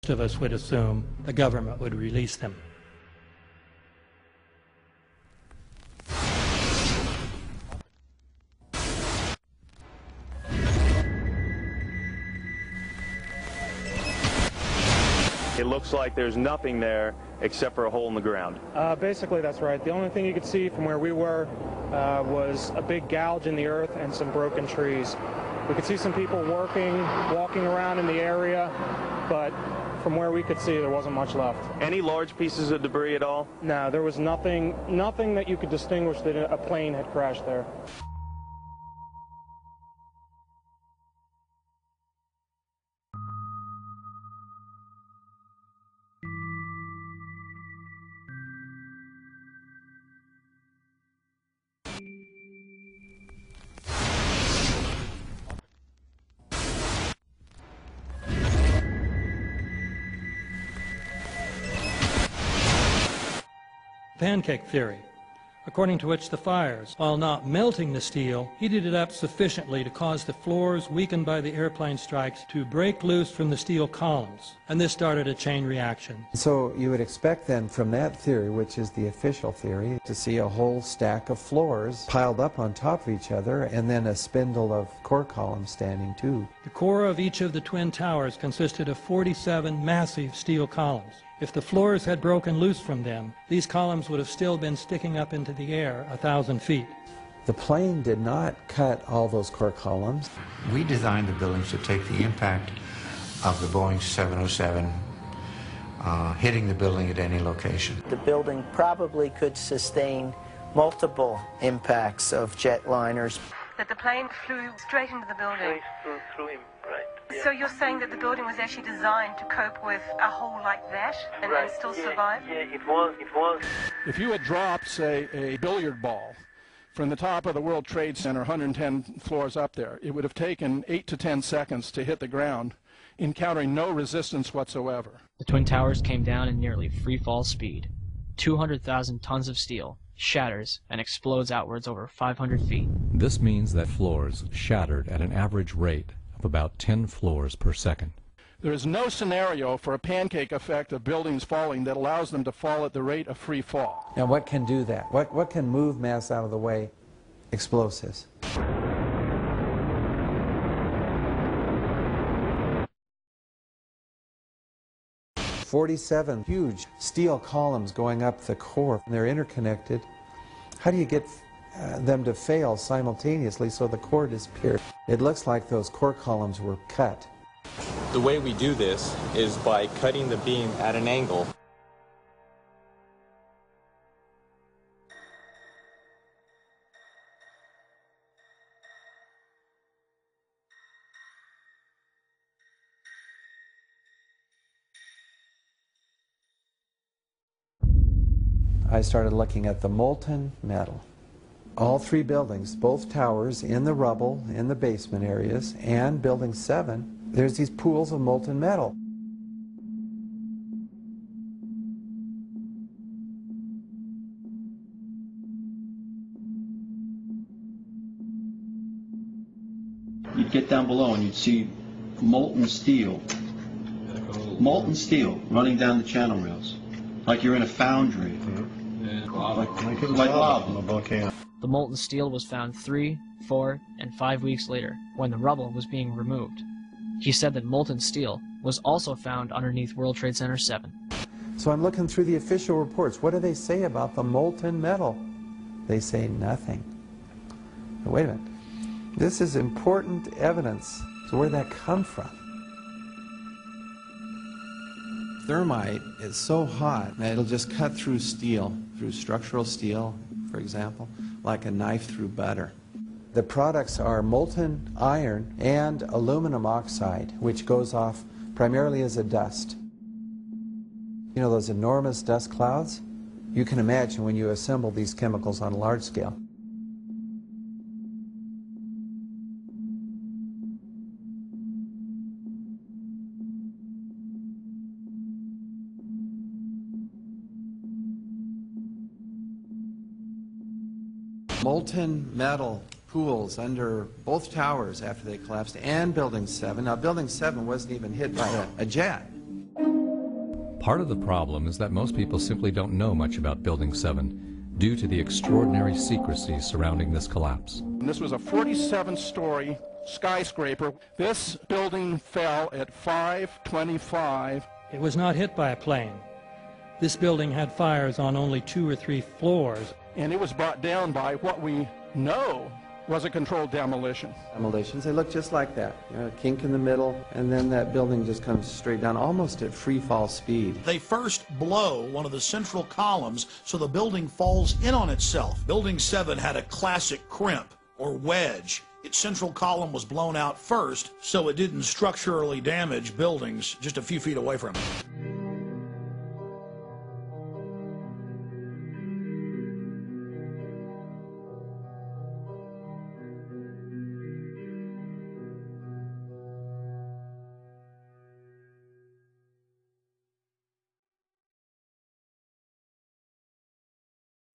most of us would assume the government would release them. It looks like there's nothing there except for a hole in the ground. Basically, that's right. The only thing you could see from where we were was a big gouge in the earth and some broken trees. We could see some people walking around in the area, but from where we could see, there wasn't much left. Any large pieces of debris at all? No, there was nothing that you could distinguish that a plane had crashed there. Pancake theory, according to which the fires, while not melting the steel, heated it up sufficiently to cause the floors weakened by the airplane strikes to break loose from the steel columns, and this started a chain reaction. So you would expect then from that theory, which is the official theory, to see a whole stack of floors piled up on top of each other and then a spindle of core columns standing too. The core of each of the twin towers consisted of 47 massive steel columns. If the floors had broken loose from them, these columns would have still been sticking up into the air 1,000 feet. The plane did not cut all those core columns. We designed the buildings to take the impact of the Boeing 707 hitting the building at any location. The building probably could sustain multiple impacts of jetliners. That the plane flew straight into the building? Through him, right. Yeah. So you're saying that the building was actually designed to cope with a hole like that and right. still survive? Yeah, it was. If you had dropped, say, a billiard ball from the top of the World Trade Center, 110 floors up there, it would have taken 8 to 10 seconds to hit the ground, encountering no resistance whatsoever. The Twin Towers came down in nearly free-fall speed. 200,000 tons of steel shatters and explodes outwards over 500 feet. This means that floors shattered at an average rate of about 10 floors per second. There is no scenario for a pancake effect of buildings falling that allows them to fall at the rate of free fall. Now what can do that? What can move mass out of the way? Explosives. "47 huge steel columns going up the core. They're interconnected. How do you get them to fail simultaneously so the core disappears? It looks like those core columns were cut. The way we do this is by cutting the beam at an angle. I started looking at the molten metal. All three buildings, both towers in the rubble, in the basement areas, and Building 7, there's these pools of molten metal. You'd get down below and you'd see molten steel running down the channel rails, like you're in a foundry. Like lava. The molten steel was found 3, 4, and 5 weeks later, when the rubble was being removed. He said that molten steel was also found underneath World Trade Center 7. So I'm looking through the official reports. What do they say about the molten metal? They say nothing. Now, wait a minute. This is important evidence. So where did that come from? Thermite is so hot that it'll just cut through steel, through structural steel, for example, like a knife through butter. The products are molten iron and aluminum oxide, which goes off primarily as a dust. You know those enormous dust clouds? You can imagine when you assemble these chemicals on a large scale. Molten metal pools under both towers after they collapsed, and Building 7. Now, Building 7 wasn't even hit by a jet. Part of the problem is that most people simply don't know much about Building 7 due to the extraordinary secrecy surrounding this collapse. And this was a 47-story skyscraper. This building fell at 5:25. It was not hit by a plane. This building had fires on only 2 or 3 floors. And it was brought down by what we know was a controlled demolition. Demolitions, they look just like that. You know, a kink in the middle, and then that building just comes straight down, almost at free fall speed. They first blow one of the central columns so the building falls in on itself. Building 7 had a classic crimp or wedge. Its central column was blown out first, so it didn't structurally damage buildings just a few feet away from it.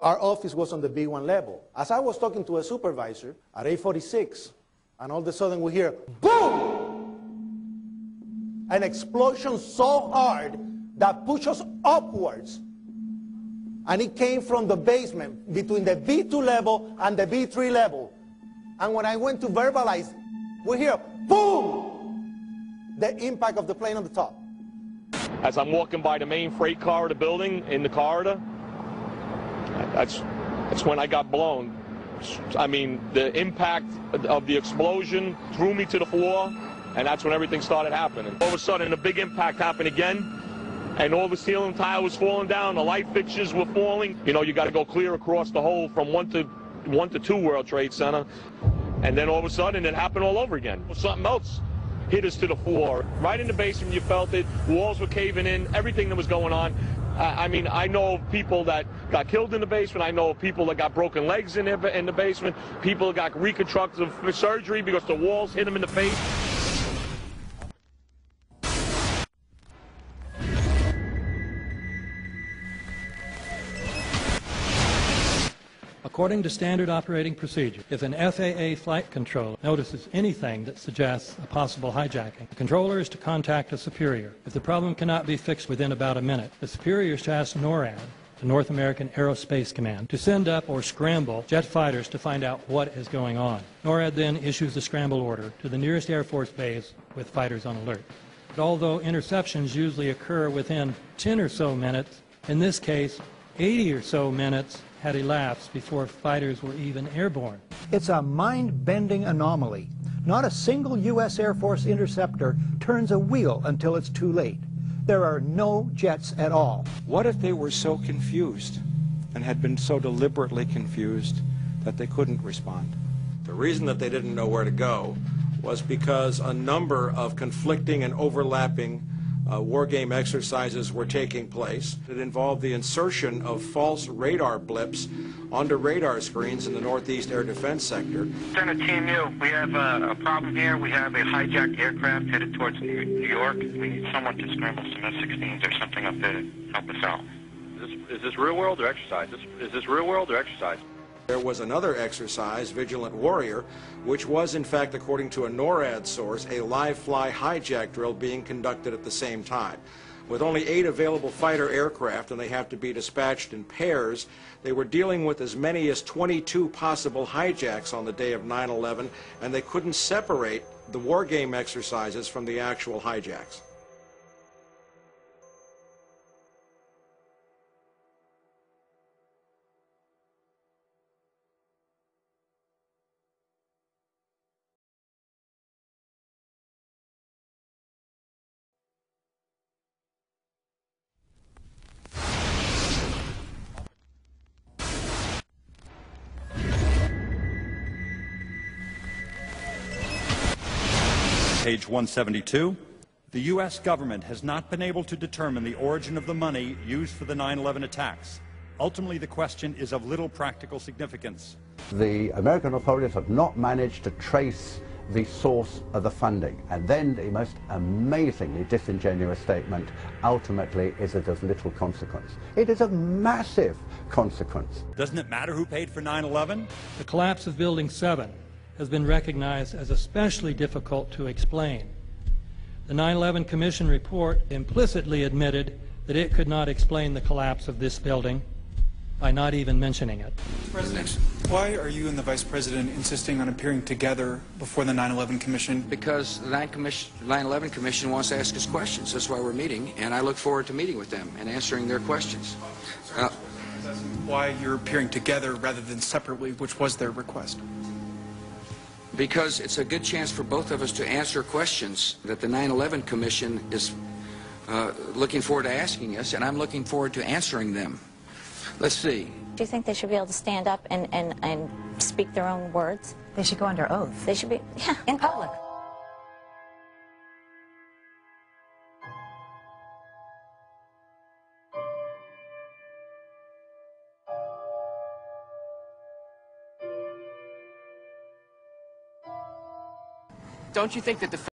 Our office was on the B1 level. As I was talking to a supervisor at 8:46, and all of a sudden we hear, boom! An explosion so hard that pushed us upwards. And it came from the basement between the B2 level and the B3 level. And when I went to verbalize, we hear, boom! The impact of the plane on the top. As I'm walking by the main freight corridor building in the corridor, that's when I got blown. I mean, the impact of the explosion threw me to the floor, and that's when everything started happening. All of a sudden, a big impact happened again, and all the ceiling tile was falling down, the light fixtures were falling. You know, you got to go clear across the whole from 1 to 2 World Trade Center, and then all of a sudden, it happened all over again. Something else hit us to the floor. Right in the basement, you felt it. Walls were caving in, everything that was going on. I mean, I know of people that got killed in the basement. I know of people that got broken legs in the basement. People that got reconstructive surgery because the walls hit them in the face. According to standard operating procedure, if an FAA flight controller notices anything that suggests a possible hijacking, the controller is to contact a superior. If the problem cannot be fixed within about a minute, the superior is to ask NORAD, the North American Aerospace Command, to send up or scramble jet fighters to find out what is going on. NORAD then issues the scramble order to the nearest Air Force base with fighters on alert. But although interceptions usually occur within 10 or so minutes, in this case, 80 or so minutes had elapsed before fighters were even airborne. It's a mind-bending anomaly. Not a single U.S. Air Force interceptor turns a wheel until it's too late. There are no jets at all. What if they were so confused and had been so deliberately confused that they couldn't respond? The reason that they didn't know where to go was because a number of conflicting and overlapping war game exercises were taking place. It involved the insertion of false radar blips onto radar screens in the Northeast Air Defense Sector. Center Team U, we have a problem here. We have a hijacked aircraft headed towards New York. We need someone to scramble some F-16s or something up there to help us out. Is this real world or exercise? Is this real world or exercise? There was another exercise, Vigilant Warrior, which was in fact, according to a NORAD source, a live-fly hijack drill being conducted at the same time. With only 8 available fighter aircraft, and they have to be dispatched in pairs, they were dealing with as many as 22 possible hijacks on the day of 9/11, and they couldn't separate the war game exercises from the actual hijacks. Page 172. The U.S. government has not been able to determine the origin of the money used for the 9/11 attacks. Ultimately, the question is of little practical significance. The American authorities have not managed to trace the source of the funding, and then the most amazingly disingenuous statement ultimately is it of little consequence. It is of massive consequence. Doesn't it matter who paid for 9/11? The collapse of Building 7 has been recognized as especially difficult to explain. The 9/11 Commission report implicitly admitted that it could not explain the collapse of this building by not even mentioning it. President, why are you and the Vice President insisting on appearing together before the 9/11 Commission? Because the 9/11 Commission wants to ask us questions. That's why we're meeting, and I look forward to meeting with them and answering their questions. Why you're appearing together rather than separately, which was their request? Because it's a good chance for both of us to answer questions that the 9/11 Commission is looking forward to asking us, and I'm looking forward to answering them. Let's see. Do you think they should be able to stand up and speak their own words? They should go under oath. They should be, yeah, in public. Don't you think that the